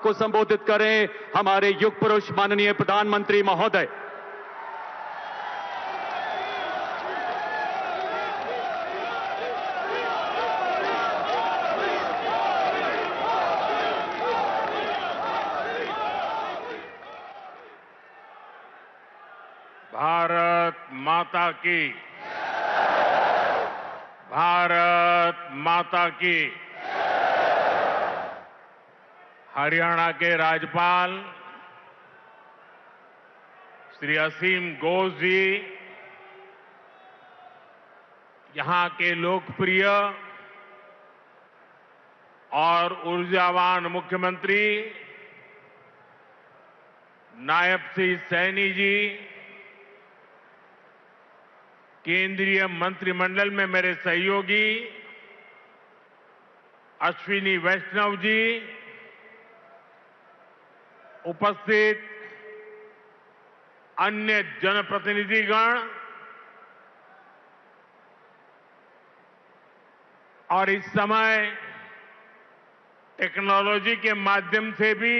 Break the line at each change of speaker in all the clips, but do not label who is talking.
को संबोधित करें हमारे युग पुरुष माननीय प्रधानमंत्री महोदय।
भारत माता की, भारत माता की। हरियाणा के राज्यपाल श्री असीम घोष जी, यहां के लोकप्रिय और ऊर्जावान मुख्यमंत्री नायब सिंह सैनी जी, केंद्रीय मंत्रिमंडल में मेरे सहयोगी अश्विनी वैष्णव जी, उपस्थित अन्य जनप्रतिनिधिगण और इस समय टेक्नोलॉजी के माध्यम से भी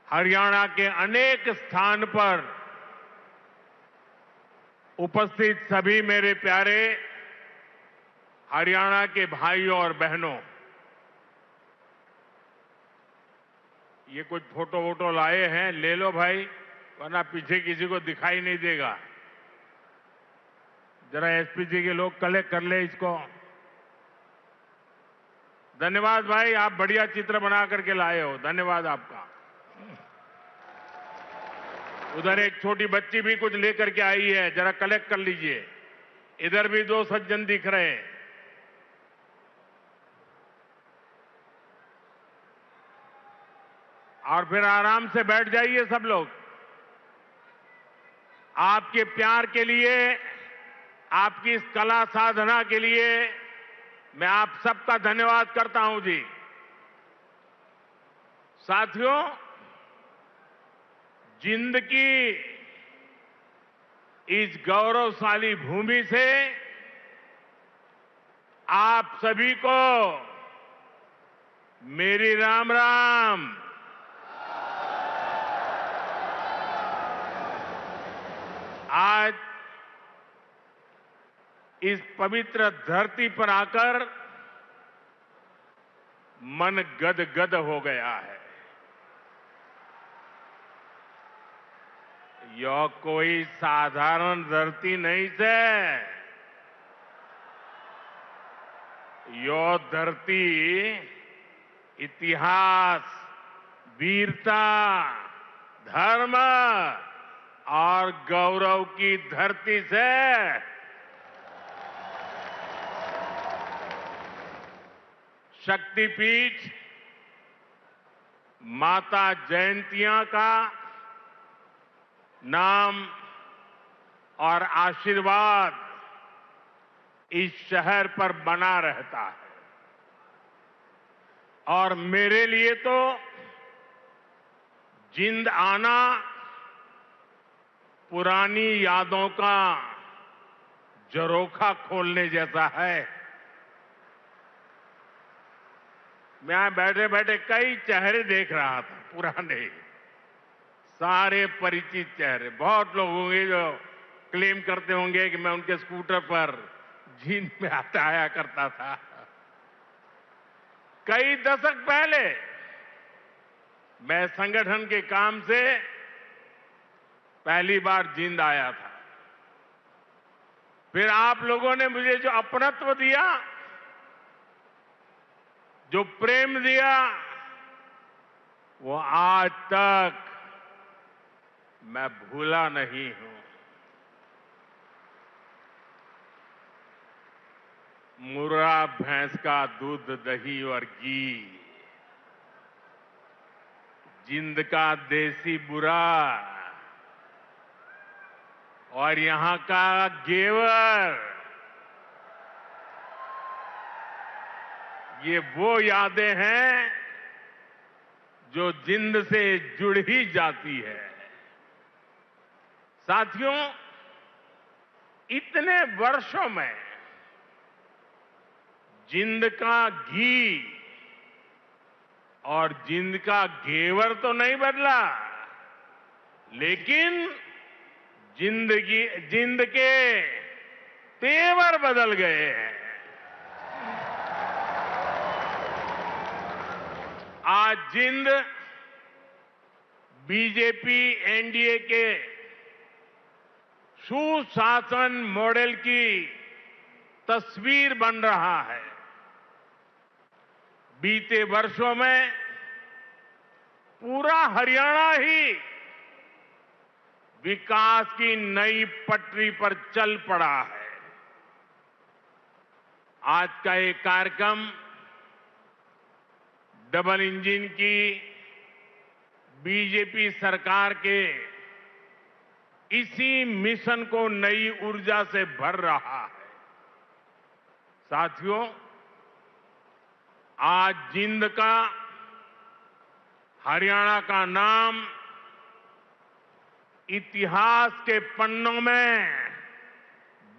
हरियाणा के अनेक स्थान पर उपस्थित सभी मेरे प्यारे हरियाणा के भाइयों और बहनों, ये कुछ फोटो वोटो लाए हैं, ले लो भाई, वरना पीछे किसी को दिखाई नहीं देगा। जरा एसपी जी के लोग कलेक्ट कर ले इसको। धन्यवाद भाई, आप बढ़िया चित्र बना करके लाए हो, धन्यवाद आपका। उधर एक छोटी बच्ची भी कुछ लेकर के आई है, जरा कलेक्ट कर लीजिए। इधर भी दो सज्जन दिख रहे हैं। और फिर आराम से बैठ जाइए सब लोग। आपके प्यार के लिए, आपकी इस कला साधना के लिए मैं आप सबका धन्यवाद करता हूं जी। साथियों, जिंद की इस गौरवशाली भूमि से आप सभी को मेरी राम राम। आज इस पवित्र धरती पर आकर मन गदगद हो गया है। यह कोई साधारण धरती नहीं है। यह धरती इतिहास, वीरता, धर्म और गौरव की धरती से शक्तिपीठ माता जयंतिया का नाम और आशीर्वाद इस शहर पर बना रहता है। और मेरे लिए तो जिंद आना पुरानी यादों का झरोखा खोलने जैसा है। मैं बैठे बैठे कई चेहरे देख रहा था, पुराने, सारे परिचित चेहरे। बहुत लोग होंगे जो क्लेम करते होंगे कि मैं उनके स्कूटर पर जींद में आया करता था। कई दशक पहले मैं संगठन के काम से पहली बार जींद आया था। फिर आप लोगों ने मुझे जो अपनत्व दिया, जो प्रेम दिया, वो आज तक मैं भूला नहीं हूं। मुर्रा भैंस का दूध, दही और घी, जिंद का देसी बुरा और यहां का घेवर, ये वो यादें हैं जो जिंद से जुड़ ही जाती है। साथियों, इतने वर्षों में जिंद का घी और जिंद का घेवर तो नहीं बदला, लेकिन जिंद के तेवर बदल गए हैं। आज जिंद बीजेपी एनडीए के सुशासन मॉडल की तस्वीर बन रहा है। बीते वर्षों में पूरा हरियाणा ही विकास की नई पटरी पर चल पड़ा है। आज का ये कार्यक्रम डबल इंजन की बीजेपी सरकार के इसी मिशन को नई ऊर्जा से भर रहा है। साथियों, आज जिंद का, हरियाणा का नाम इतिहास के पन्नों में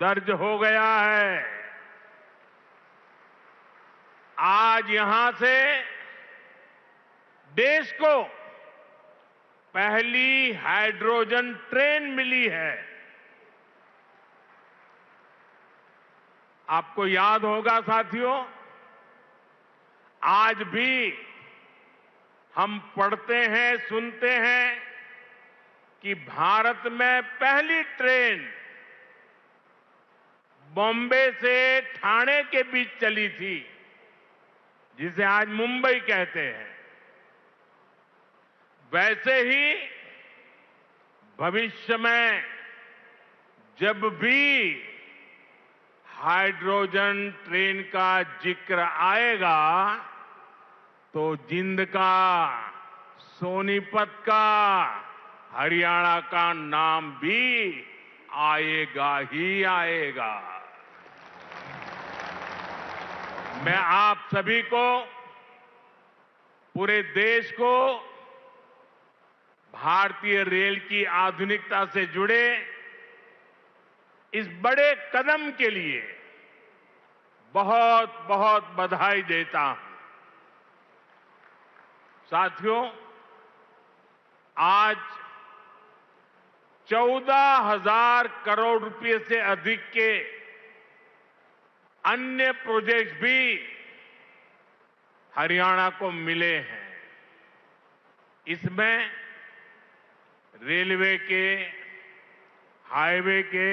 दर्ज हो गया है। आज यहां से देश को पहली हाइड्रोजन ट्रेन मिली है। आपको याद होगा साथियों, आज भी हम पढ़ते हैं, सुनते हैं कि भारत में पहली ट्रेन बॉम्बे से ठाणे के बीच चली थी, जिसे आज मुंबई कहते हैं। वैसे ही भविष्य में जब भी हाइड्रोजन ट्रेन का जिक्र आएगा तो जिंद का, सोनीपत का, हरियाणा का नाम भी आएगा ही आएगा। मैं आप सभी को, पूरे देश को भारतीय रेल की आधुनिकता से जुड़े इस बड़े कदम के लिए बहुत बहुत बधाई देता हूं। साथियों, आज 14,000 करोड़ रुपए से अधिक के अन्य प्रोजेक्ट्स भी हरियाणा को मिले हैं। इसमें रेलवे के, हाईवे के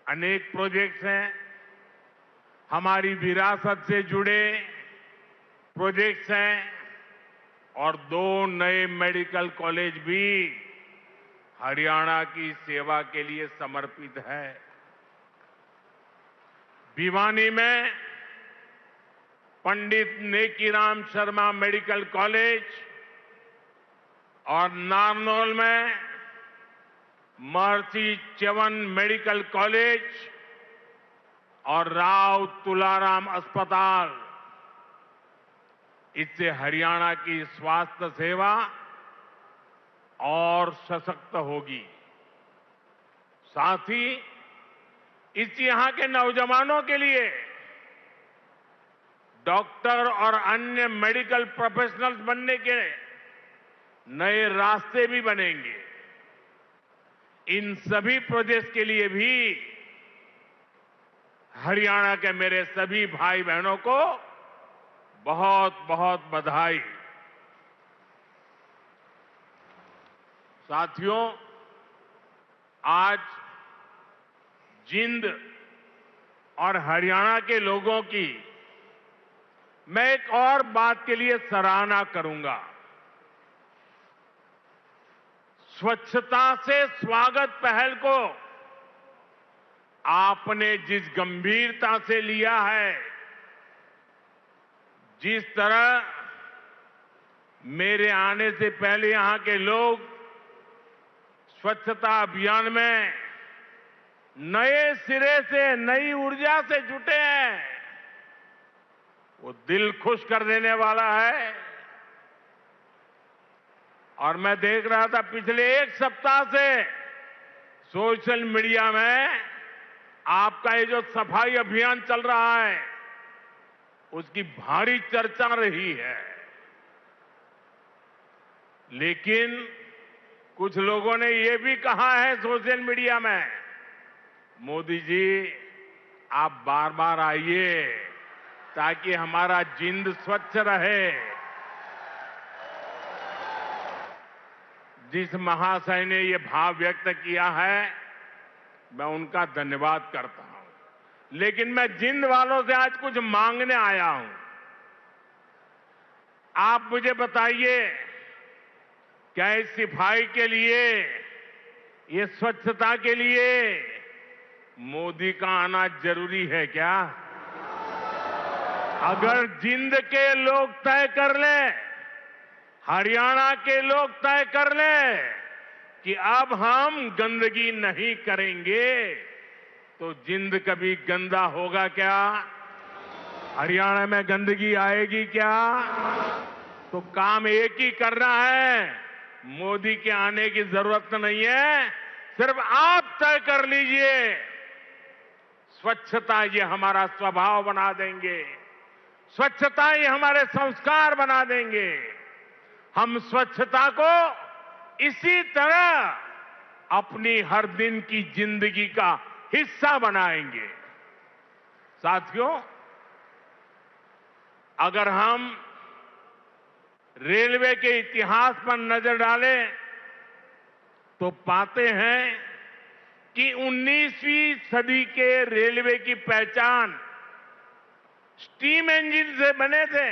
अनेक प्रोजेक्ट्स हैं। हमारी विरासत से जुड़े प्रोजेक्ट्स हैं और 2 नए मेडिकल कॉलेज भी हरियाणा की सेवा के लिए समर्पित है। भिवानी में पंडित नेकीराम शर्मा मेडिकल कॉलेज और नारनौल में महर्षि च्यवन मेडिकल कॉलेज और राव तुलाराम अस्पताल, इससे हरियाणा की स्वास्थ्य सेवा और सशक्त होगी। साथ ही इस यहां के नौजवानों के लिए डॉक्टर और अन्य मेडिकल प्रोफेशनल्स बनने के नए रास्ते भी बनेंगे। इन सभी प्रोजेक्ट्स के लिए भी हरियाणा के मेरे सभी भाई बहनों को बहुत बहुत बधाई। साथियों, आज जिंद और हरियाणा के लोगों की मैं एक और बात के लिए सराहना करूंगा। स्वच्छता से स्वागत पहल को आपने जिस गंभीरता से लिया है, जिस तरह मेरे आने से पहले यहां के लोग स्वच्छता अभियान में नए सिरे से, नई ऊर्जा से जुटे हैं, वो दिल खुश कर देने वाला है। और मैं देख रहा था पिछले 1 सप्ताह से सोशल मीडिया में आपका ये जो सफाई अभियान चल रहा है, उसकी भारी चर्चा रही है। लेकिन कुछ लोगों ने यह भी कहा है सोशल मीडिया में, मोदी जी आप बार बार आइए ताकि हमारा जिंद स्वच्छ रहे। जिस महाशय ने ये भाव व्यक्त किया है, मैं उनका धन्यवाद करता हूं। लेकिन मैं जिंद वालों से आज कुछ मांगने आया हूं। आप मुझे बताइए, क्या इस सफाई के लिए, ये स्वच्छता के लिए मोदी का आना जरूरी है क्या? अगर जिंद के लोग तय कर लें, हरियाणा के लोग तय कर लें कि अब हम गंदगी नहीं करेंगे, तो जिंद कभी गंदा होगा क्या? हरियाणा में गंदगी आएगी क्या? तो काम एक ही करना है, मोदी के आने की जरूरत नहीं है, सिर्फ आप तय कर लीजिए। स्वच्छता ये हमारा स्वभाव बना देंगे, स्वच्छता ये हमारे संस्कार बना देंगे। हम स्वच्छता को इसी तरह अपनी हर दिन की जिंदगी का हिस्सा बनाएंगे। साथियों, अगर हम रेलवे के इतिहास पर नजर डालें तो पाते हैं कि 19वीं सदी के रेलवे की पहचान स्टीम इंजन से बने थे।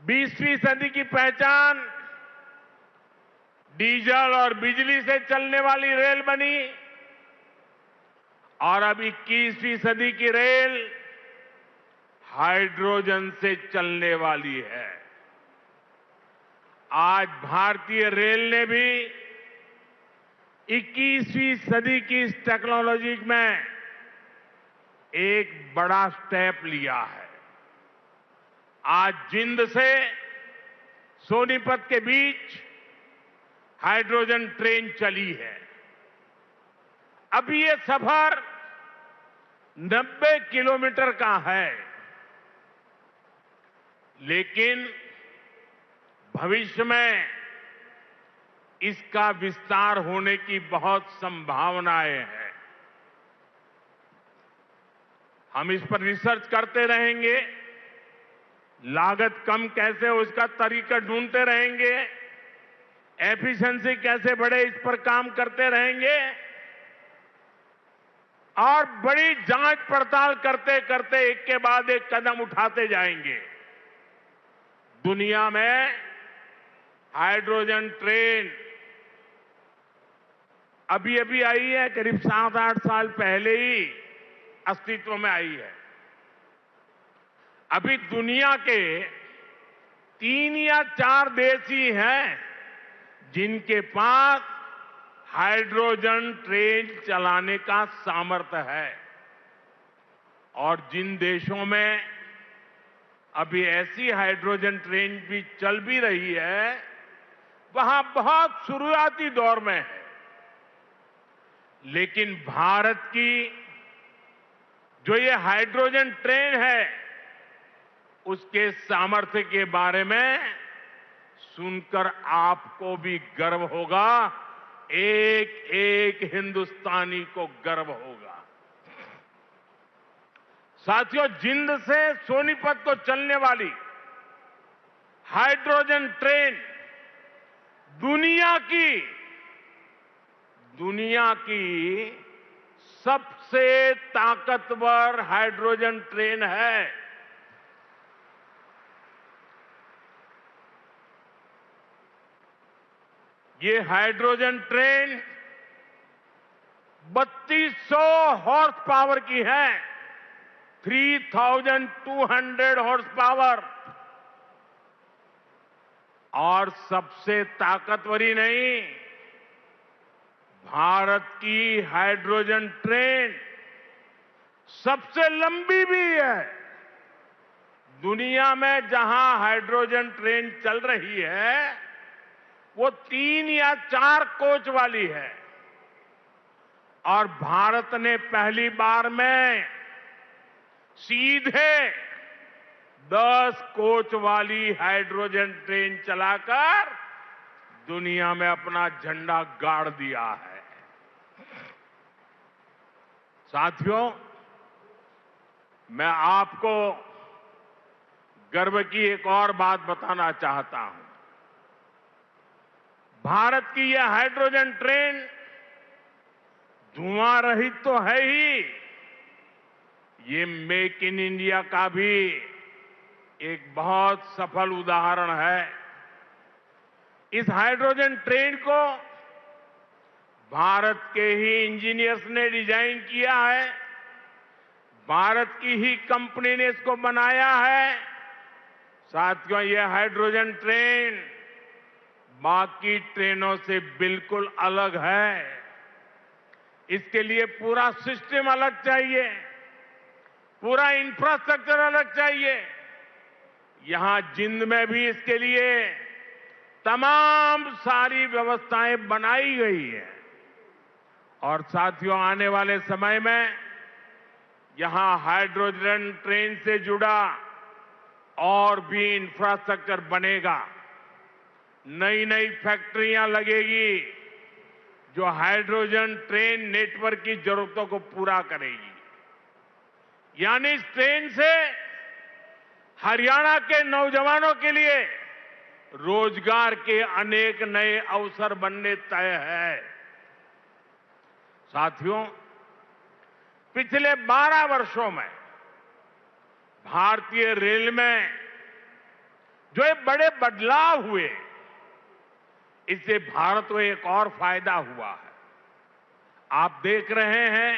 20वीं सदी की पहचान डीजल और बिजली से चलने वाली रेल बनी, और अब 21वीं सदी की रेल हाइड्रोजन से चलने वाली है। आज भारतीय रेल ने भी 21वीं सदी की इस टेक्नोलॉजी में एक बड़ा स्टेप लिया है। आज जिंद से सोनीपत के बीच हाइड्रोजन ट्रेन चली है। अभी ये सफर 90 किलोमीटर का है, लेकिन भविष्य में इसका विस्तार होने की बहुत संभावनाएं हैं। हम इस पर रिसर्च करते रहेंगे, लागत कम कैसे हो इसका तरीका ढूंढते रहेंगे, एफिशिएंसी कैसे बढ़े इस पर काम करते रहेंगे, और बड़ी जांच पड़ताल करते करते एक के बाद एक कदम उठाते जाएंगे। दुनिया में हाइड्रोजन ट्रेन अभी अभी आई है, करीब 7-8 साल पहले ही अस्तित्व में आई है। अभी दुनिया के 3 या 4 देश ही हैं जिनके पास हाइड्रोजन ट्रेन चलाने का सामर्थ्य है, और जिन देशों में अभी ऐसी हाइड्रोजन ट्रेन भी चल भी रही है, वहां बहुत शुरुआती दौर में है। लेकिन भारत की जो ये हाइड्रोजन ट्रेन है, उसके सामर्थ्य के बारे में सुनकर आपको भी गर्व होगा, एक एक हिंदुस्तानी को गर्व होगा। साथियों, जिंद से सोनीपत को चलने वाली हाइड्रोजन ट्रेन दुनिया की सबसे ताकतवर हाइड्रोजन ट्रेन है। ये हाइड्रोजन ट्रेन 3200 हॉर्स पावर की है, 3200 हॉर्स पावर। और सबसे ताकतवर ही नहीं, भारत की हाइड्रोजन ट्रेन सबसे लंबी भी है। दुनिया में जहां हाइड्रोजन ट्रेन चल रही है, वो 3 या 4 कोच वाली है, और भारत ने पहली बार में सीधे 10 कोच वाली हाइड्रोजन ट्रेन चलाकर दुनिया में अपना झंडा गाड़ दिया है। साथियों, मैं आपको गर्व की एक और बात बताना चाहता हूं। भारत की यह हाइड्रोजन ट्रेन धुआं रहित तो है ही, ये मेक इन इंडिया का भी एक बहुत सफल उदाहरण है। इस हाइड्रोजन ट्रेन को भारत के ही इंजीनियर्स ने डिजाइन किया है, भारत की ही कंपनी ने इसको बनाया है। साथियों, यह हाइड्रोजन ट्रेन बाकी ट्रेनों से बिल्कुल अलग है। इसके लिए पूरा सिस्टम अलग चाहिए, पूरा इंफ्रास्ट्रक्चर अलग चाहिए। यहां जिंद में भी इसके लिए तमाम सारी व्यवस्थाएं बनाई गई है। और साथियों, आने वाले समय में यहां हाइड्रोजन ट्रेन से जुड़ा और भी इंफ्रास्ट्रक्चर बनेगा। नई नई फैक्ट्रियां लगेगी जो हाइड्रोजन ट्रेन नेटवर्क की जरूरतों को पूरा करेगी। यानी इस ट्रेन से हरियाणा के नौजवानों के लिए रोजगार के अनेक नए अवसर बनने तय है। साथियों, पिछले 12 वर्षों में भारतीय रेल में जो ये बड़े बदलाव हुए, इससे भारत को एक और फायदा हुआ है। आप देख रहे हैं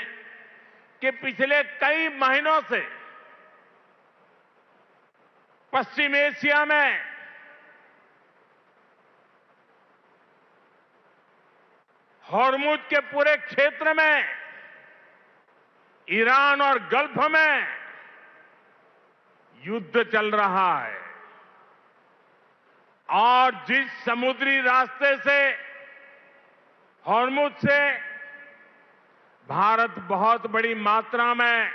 कि पिछले कई महीनों से पश्चिम एशिया में हॉर्मुज के पूरे क्षेत्र में, ईरान और गल्फ में युद्ध चल रहा है। और जिस समुद्री रास्ते से, हॉर्मुज से भारत बहुत बड़ी मात्रा में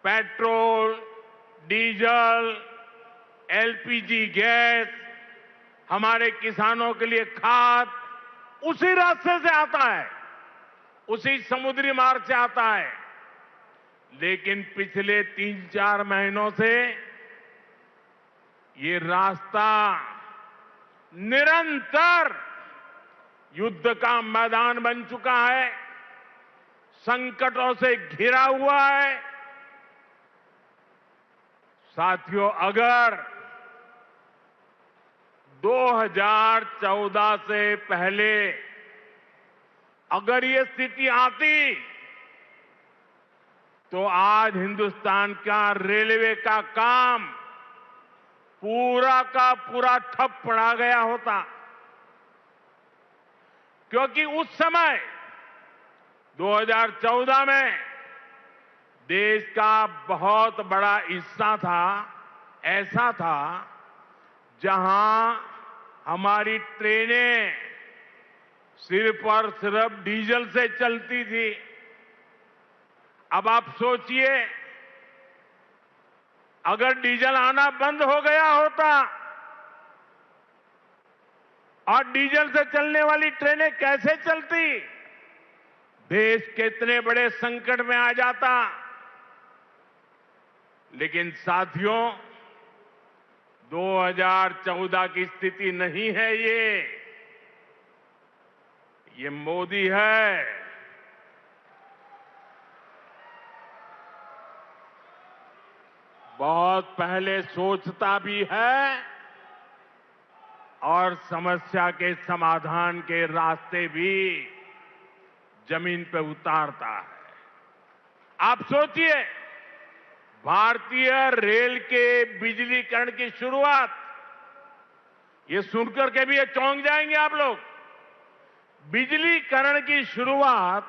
पेट्रोल, डीजल, एलपीजी गैस, हमारे किसानों के लिए खाद, उसी रास्ते से आता है, उसी समुद्री मार्ग से आता है। लेकिन पिछले 3-4 महीनों से ये रास्ता निरंतर युद्ध का मैदान बन चुका है, संकटों से घिरा हुआ है। साथियों, अगर 2014 से पहले अगर ये स्थिति आती तो आज हिंदुस्तान का रेलवे का काम पूरा का पूरा ठप पड़ा गया होता। क्योंकि उस समय 2014 में देश का बहुत बड़ा हिस्सा था, ऐसा था जहां हमारी ट्रेनें सिर्फ और सिर्फ डीजल से चलती थी। अब आप सोचिए, अगर डीजल आना बंद हो गया होता और डीजल से चलने वाली ट्रेनें कैसे चलती, देश कितने बड़े संकट में आ जाता। लेकिन साथियों, 2014 की स्थिति नहीं है ये मोदी है। बहुत पहले सोचता भी है और समस्या के समाधान के रास्ते भी जमीन पे उतारता है। आप सोचिए, भारतीय रेल के बिजलीकरण की शुरुआत, ये सुनकर के भी ये चौंक जाएंगे आप लोग। बिजलीकरण की शुरुआत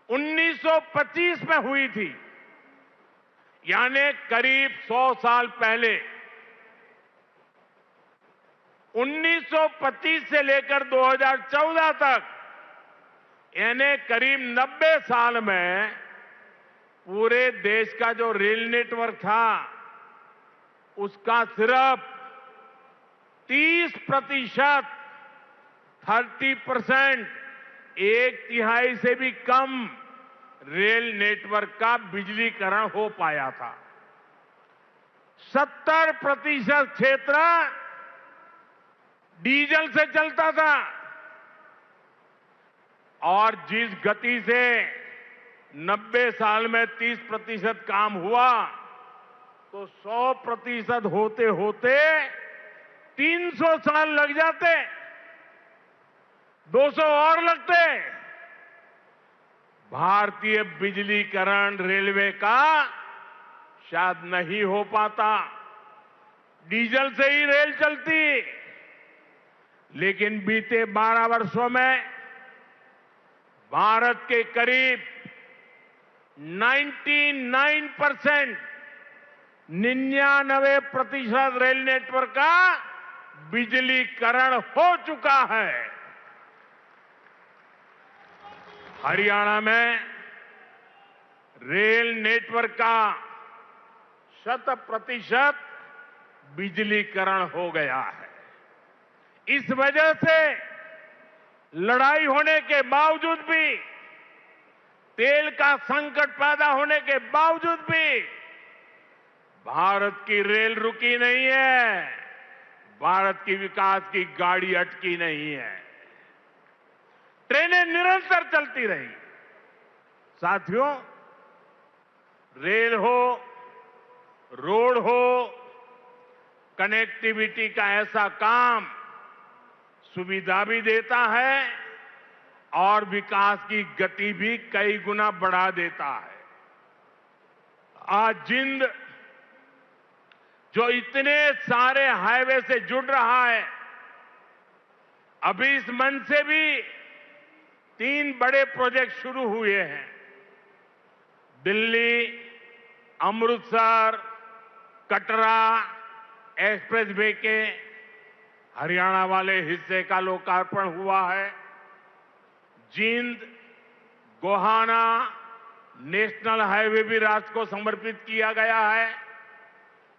1925 में हुई थी, यानी करीब 100 साल पहले। 1925 से लेकर 2014 तक, यानी करीब 90 साल में पूरे देश का जो रेल नेटवर्क था उसका सिर्फ 30%, 30%, एक तिहाई से भी कम रेल नेटवर्क का बिजलीकरण हो पाया था। 70% क्षेत्र डीजल से चलता था और जिस गति से 90 साल में 30% काम हुआ तो 100% होते होते 300 साल लग जाते, 200 और लगते। भारतीय बिजलीकरण रेलवे का शायद नहीं हो पाता, डीजल से ही रेल चलती। लेकिन बीते 12 वर्षों में भारत के करीब 99% रेल नेटवर्क का बिजलीकरण हो चुका है। हरियाणा में रेल नेटवर्क का 100% बिजलीकरण हो गया है। इस वजह से लड़ाई होने के बावजूद भी, तेल का संकट पैदा होने के बावजूद भी भारत की रेल रुकी नहीं है, भारत की विकास की गाड़ी अटकी नहीं है। ट्रेनें निरंतर चलती रही। साथियों, रेल हो, रोड हो, कनेक्टिविटी का ऐसा काम सुविधा भी देता है और विकास की गति भी कई गुना बढ़ा देता है। आज जिंद जो इतने सारे हाईवे से जुड़ रहा है, अभी इस मंच से भी 3 बड़े प्रोजेक्ट शुरू हुए हैं। दिल्ली, अमृतसर, कटरा एक्सप्रेस वे के हरियाणा वाले हिस्से का लोकार्पण हुआ है। जींद गोहाना नेशनल हाईवे भी राष्ट्र को समर्पित किया गया है।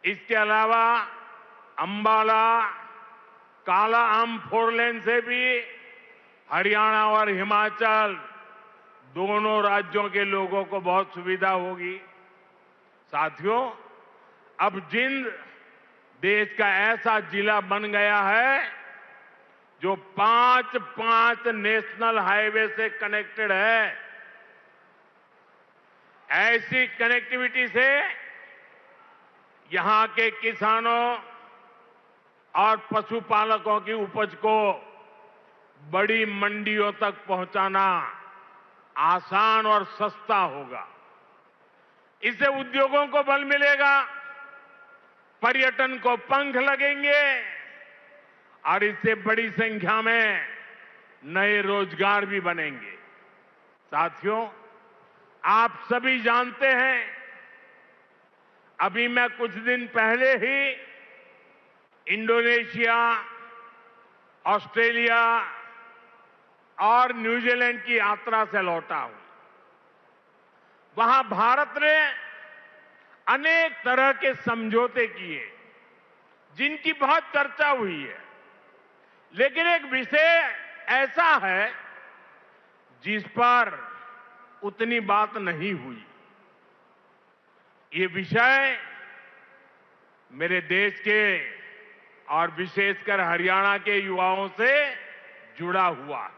इसके अलावा अंबाला काला आम 4 लेन से भी हरियाणा और हिमाचल दोनों राज्यों के लोगों को बहुत सुविधा होगी। साथियों, अब जींद देश का ऐसा जिला बन गया है जो 5 नेशनल हाईवे से कनेक्टेड है। ऐसी कनेक्टिविटी से यहां के किसानों और पशुपालकों की उपज को बड़ी मंडियों तक पहुंचाना आसान और सस्ता होगा। इससे उद्योगों को बल मिलेगा, पर्यटन को पंख लगेंगे और इससे बड़ी संख्या में नए रोजगार भी बनेंगे। साथियों, आप सभी जानते हैं, अभी मैं कुछ दिन पहले ही इंडोनेशिया, ऑस्ट्रेलिया और न्यूजीलैंड की यात्रा से लौटा हूं। वहां भारत ने अनेक तरह के समझौते किए जिनकी बहुत चर्चा हुई है, लेकिन एक विषय ऐसा है जिस पर उतनी बात नहीं हुई। ये विषय मेरे देश के और विशेषकर हरियाणा के युवाओं से जुड़ा हुआ है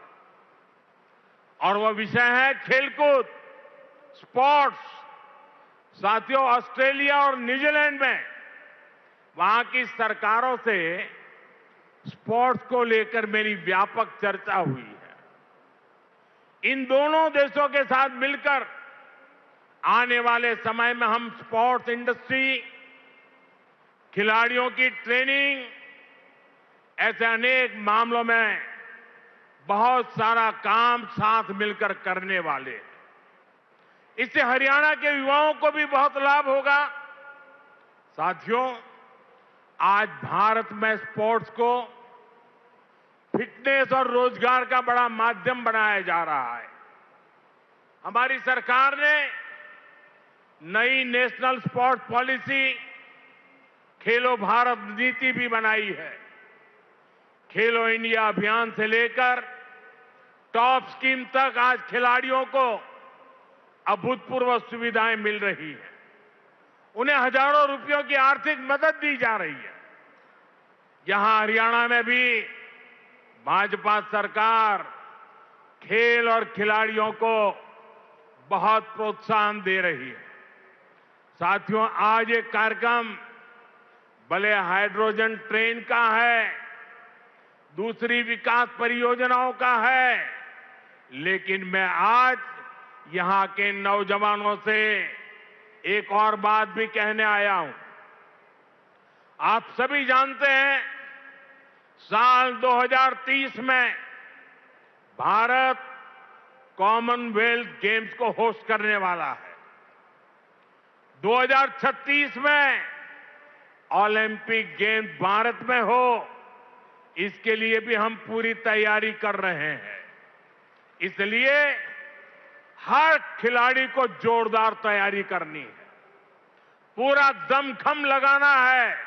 और वह विषय है खेलकूद, स्पोर्ट्स। साथियों, ऑस्ट्रेलिया और न्यूजीलैंड में वहां की सरकारों से स्पोर्ट्स को लेकर मेरी व्यापक चर्चा हुई है। इन दोनों देशों के साथ मिलकर आने वाले समय में हम स्पोर्ट्स इंडस्ट्री, खिलाड़ियों की ट्रेनिंग, ऐसे अनेक मामलों में बहुत सारा काम साथ मिलकर करने वाले हैं। इससे हरियाणा के युवाओं को भी बहुत लाभ होगा। साथियों, आज भारत में स्पोर्ट्स को फिटनेस और रोजगार का बड़ा माध्यम बनाया जा रहा है। हमारी सरकार ने नई नेशनल स्पोर्ट्स पॉलिसी खेलो भारत नीति भी बनाई है। खेलो इंडिया अभियान से लेकर टॉप स्कीम तक आज खिलाड़ियों को अभूतपूर्व सुविधाएं मिल रही हैं। उन्हें हजारों रुपयों की आर्थिक मदद दी जा रही है। यहां हरियाणा में भी भाजपा सरकार खेल और खिलाड़ियों को बहुत प्रोत्साहन दे रही है। साथियों, आज ये कार्यक्रम भले हाइड्रोजन ट्रेन का है, दूसरी विकास परियोजनाओं का है, लेकिन मैं आज यहां के नौजवानों से एक और बात भी कहने आया हूं। आप सभी जानते हैं, साल 2030 में भारत कॉमनवेल्थ गेम्स को होस्ट करने वाला है। 2036 में ओलंपिक गेम्स भारत में हो, इसके लिए भी हम पूरी तैयारी कर रहे हैं। इसलिए हर खिलाड़ी को जोरदार तैयारी करनी है, पूरा दमखम लगाना है।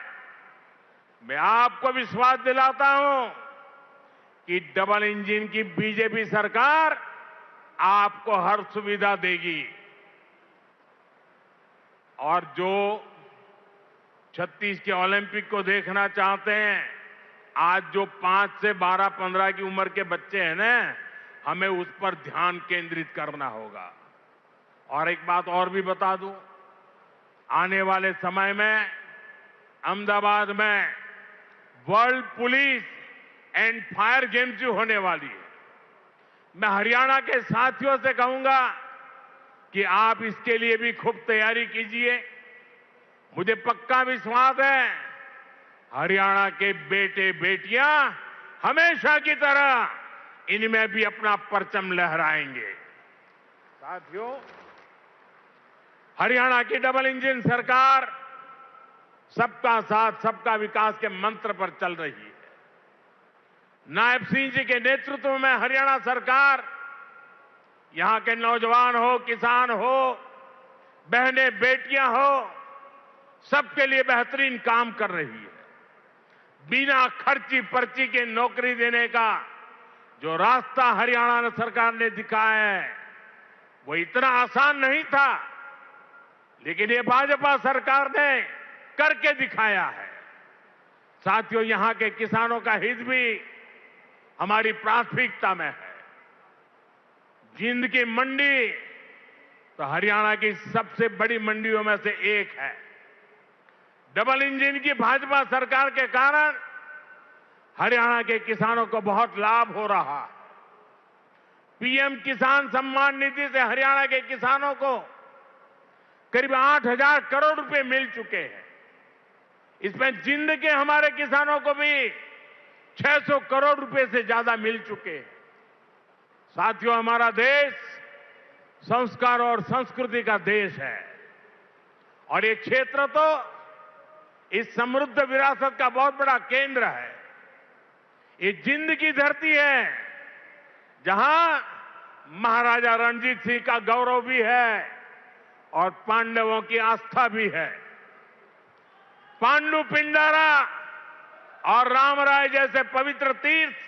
मैं आपको विश्वास दिलाता हूं कि डबल इंजन की बीजेपी सरकार आपको हर सुविधा देगी। और जो 36 के ओलंपिक को देखना चाहते हैं, आज जो 5 से 12, 15 की उम्र के बच्चे हैं ना, हमें उस पर ध्यान केंद्रित करना होगा। और एक बात और भी बता दूं, आने वाले समय में अहमदाबाद में world police and fire games जो होने वाली है, मैं हरियाणा के साथियों से कहूंगा कि आप इसके लिए भी खूब तैयारी कीजिए। मुझे पक्का विश्वास है, हरियाणा के बेटे बेटियां हमेशा की तरह इनमें भी अपना परचम लहराएंगे। साथियों, हरियाणा की डबल इंजन सरकार सबका साथ सबका विकास के मंत्र पर चल रही है। नायब सिंह जी के नेतृत्व में हरियाणा सरकार यहां के नौजवान हो, किसान हो, बहनें बेटियां हो, सबके लिए बेहतरीन काम कर रही है। बिना खर्ची पर्ची के नौकरी देने का जो रास्ता हरियाणा सरकार ने दिखाया है, वो इतना आसान नहीं था, लेकिन ये भाजपा सरकार ने करके दिखाया है। साथियों, यहां के किसानों का हित भी हमारी प्राथमिकता में है। जिंद की मंडी तो हरियाणा की सबसे बड़ी मंडियों में से एक है। डबल इंजन की भाजपा सरकार के कारण हरियाणा के किसानों को बहुत लाभ हो रहा है। पीएम किसान सम्मान निधि से हरियाणा के किसानों को करीब 8,000 करोड़ रुपए मिल चुके हैं। इसमें जिंद के हमारे किसानों को भी 600 करोड़ रुपए से ज्यादा मिल चुके हैं। साथियों, हमारा देश संस्कार और संस्कृति का देश है, और ये क्षेत्र तो इस समृद्ध विरासत का बहुत बड़ा केंद्र है। ये जिंद की धरती है, जहां महाराजा रणजीत सिंह का गौरव भी है और पांडवों की आस्था भी है। पांडु पिंडारा और रामराय जैसे पवित्र तीर्थ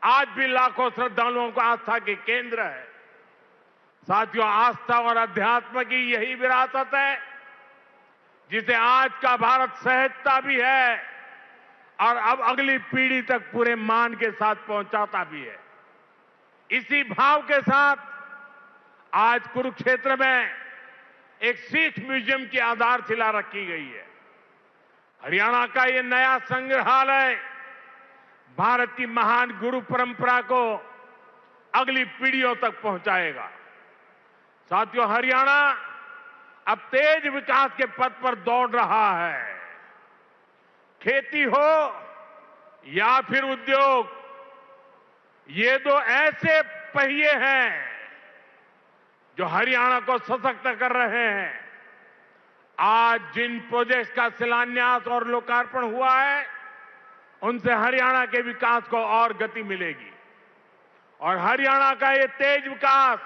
आज भी लाखों श्रद्धालुओं को आस्था के केंद्र है। साथियों, आस्था और अध्यात्म की यही विरासत है जिसे आज का भारत सहजता भी है और अब अगली पीढ़ी तक पूरे मान के साथ पहुंचाता भी है। इसी भाव के साथ आज कुरुक्षेत्र में एक सिख म्यूजियम की आधारशिला रखी गई है। हरियाणा का ये नया संग्रहालय भारत की महान गुरु परंपरा को अगली पीढ़ियों तक पहुंचाएगा। साथियों, हरियाणा अब तेज विकास के पथ पर दौड़ रहा है। खेती हो या फिर उद्योग, ये दो ऐसे पहिए हैं जो हरियाणा को सशक्त कर रहे हैं। आज जिन प्रोजेक्ट्स का शिलान्यास और लोकार्पण हुआ है, उनसे हरियाणा के विकास को और गति मिलेगी। और हरियाणा का ये तेज विकास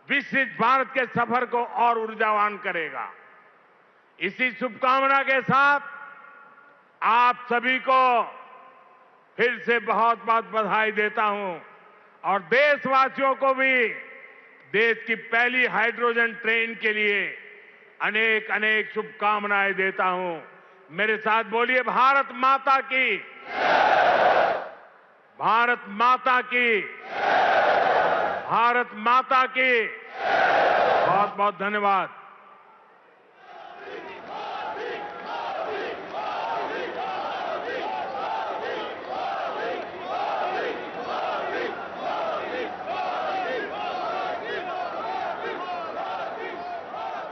विकसित भारत के सफर को और ऊर्जावान करेगा। इसी शुभकामना के साथ आप सभी को फिर से बहुत बहुत बधाई देता हूं और देशवासियों को भी देश की पहली हाइड्रोजन ट्रेन के लिए अनेक अनेक शुभकामनाएं देता हूं। मेरे साथ बोलिए, भारत माता की, भारत माता की, भारत माता की। बहुत बहुत धन्यवाद।